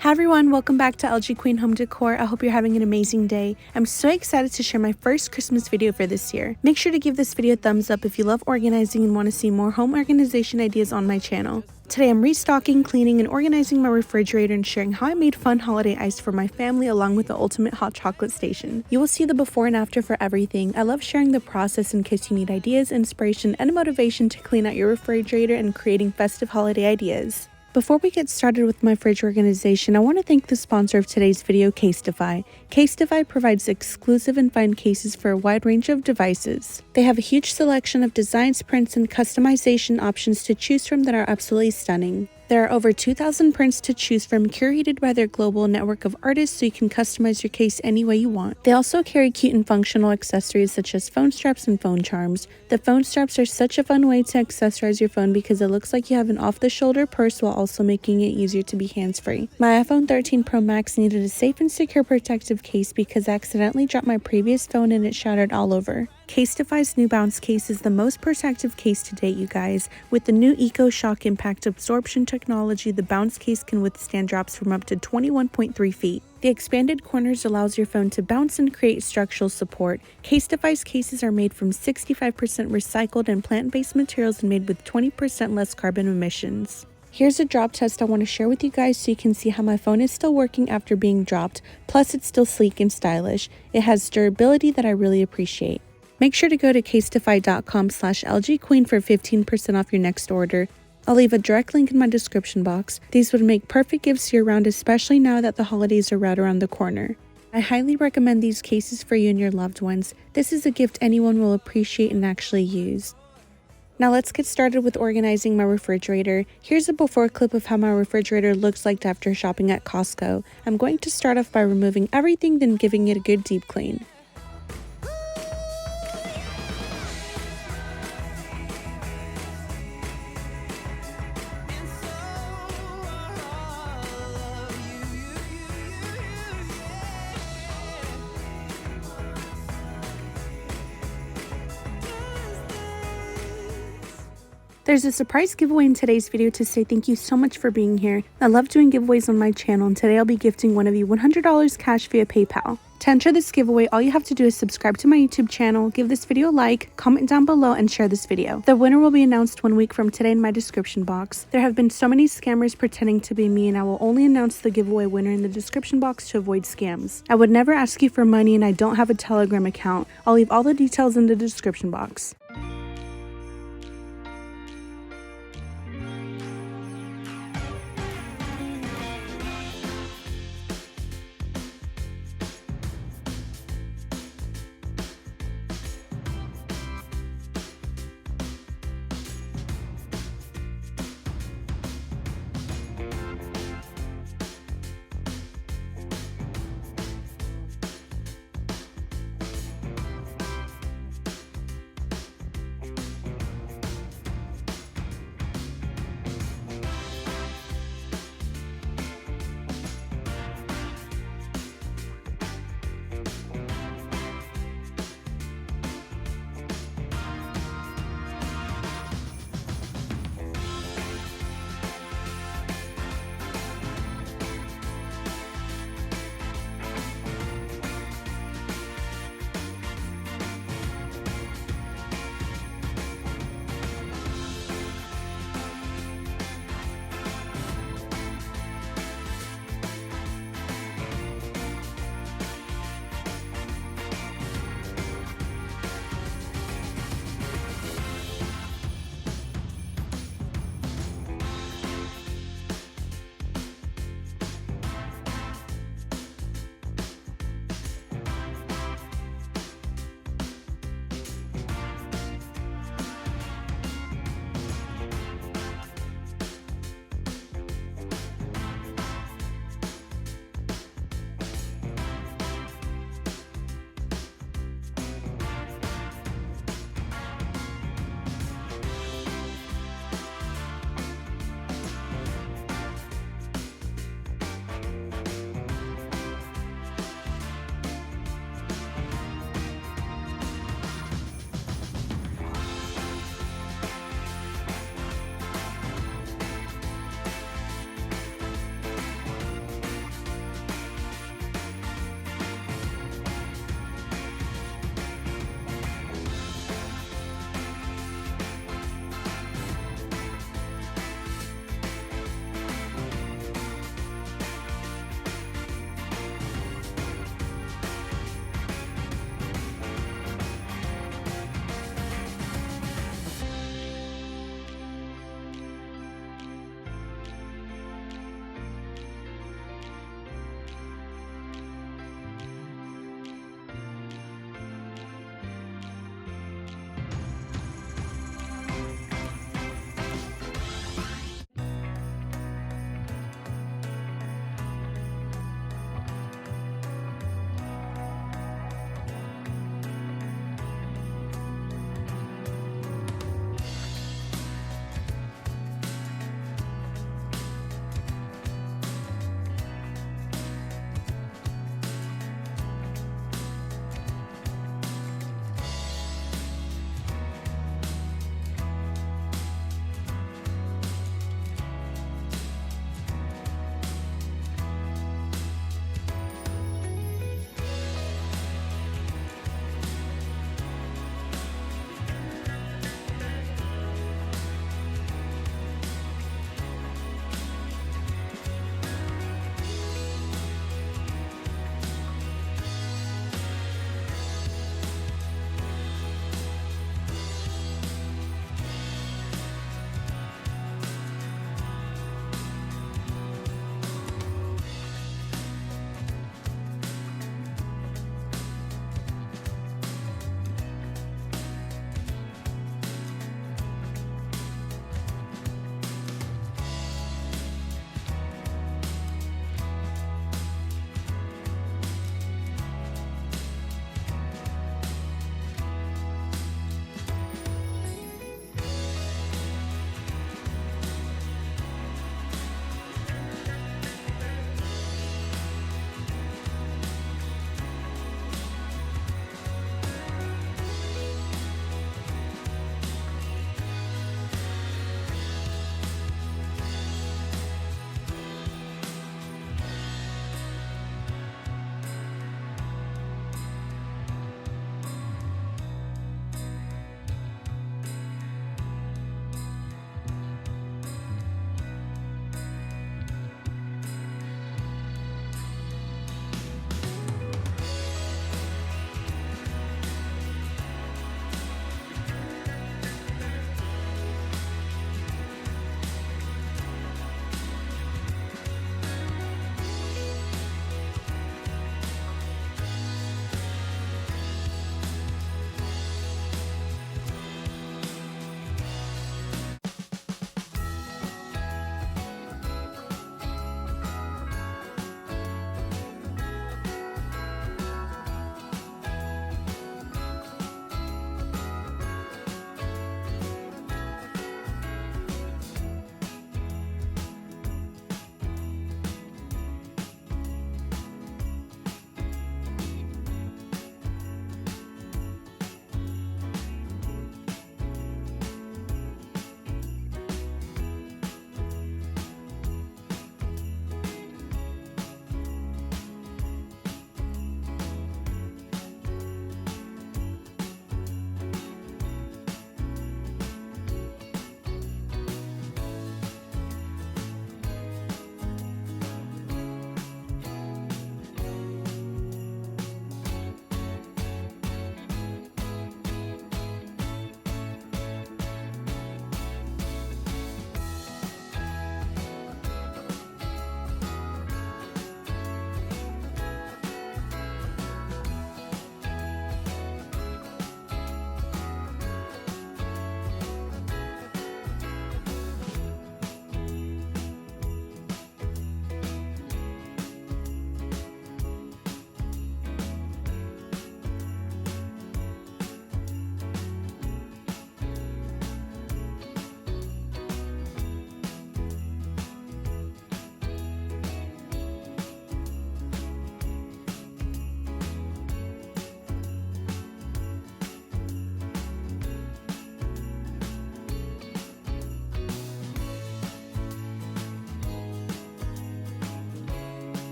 Hi everyone, welcome back to LG Queen Home Decor. I hope you're having an amazing day. I'm so excited to share my first Christmas video for this year. Make sure to give this video a thumbs up if you love organizing and want to see more home organization ideas on my channel. Today I'm restocking, cleaning, and organizing my refrigerator and sharing how I made fun holiday ice for my family along with the ultimate hot chocolate station. You will see the before and after for everything. I love sharing the process in case you need ideas, inspiration, and motivation to clean out your refrigerator and creating festive holiday ideas. Before we get started with my fridge organization, I want to thank the sponsor of today's video, Casetify. Casetify provides exclusive and fine cases for a wide range of devices. They have a huge selection of designs, prints, and customization options to choose from that are absolutely stunning. There are over 2,000 prints to choose from, curated by their global network of artists so you can customize your case any way you want. They also carry cute and functional accessories such as phone straps and phone charms. The phone straps are such a fun way to accessorize your phone because it looks like you have an off-the-shoulder purse while also making it easier to be hands-free. My iPhone 13 Pro Max needed a safe and secure protective case because I accidentally dropped my previous phone and it shattered all over. Casetify's new bounce case is the most protective case to date, you guys. With the new Eco Shock Impact Absorption technology, the bounce case can withstand drops from up to 21.3 feet. The expanded corners allows your phone to bounce and create structural support. Casetify's cases are made from 65% recycled and plant-based materials and made with 20% less carbon emissions. Here's a drop test I want to share with you guys so you can see how my phone is still working after being dropped, plus it's still sleek and stylish. It has durability that I really appreciate. Make sure to go to casetify.com/LGQueen for 15% off your next order. I'll leave a direct link in my description box. These would make perfect gifts year-round, especially now that the holidays are right around the corner. I highly recommend these cases for you and your loved ones. This is a gift anyone will appreciate and actually use. Now let's get started with organizing my refrigerator. Here's a before clip of how my refrigerator looks like after shopping at Costco. I'm going to start off by removing everything, then giving it a good deep clean. There's a surprise giveaway in today's video to say thank you so much for being here. I love doing giveaways on my channel, and today I'll be gifting one of you $100 cash via PayPal. To enter this giveaway, all you have to do is subscribe to my YouTube channel, give this video a like, comment down below, and share this video. The winner will be announced 1 week from today in my description box. There have been so many scammers pretending to be me, and I will only announce the giveaway winner in the description box to avoid scams. I would never ask you for money, and I don't have a Telegram account. I'll leave all the details in the description box.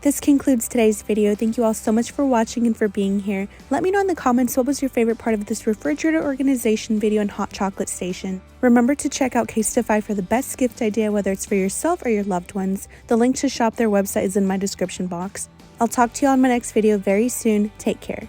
This concludes today's video. Thank you all so much for watching and for being here. Let me know in the comments what was your favorite part of this refrigerator organization video and hot chocolate station. Remember to check out Casetify for the best gift idea, whether it's for yourself or your loved ones. The link to shop their website is in my description box. I'll talk to you on my next video very soon. Take care.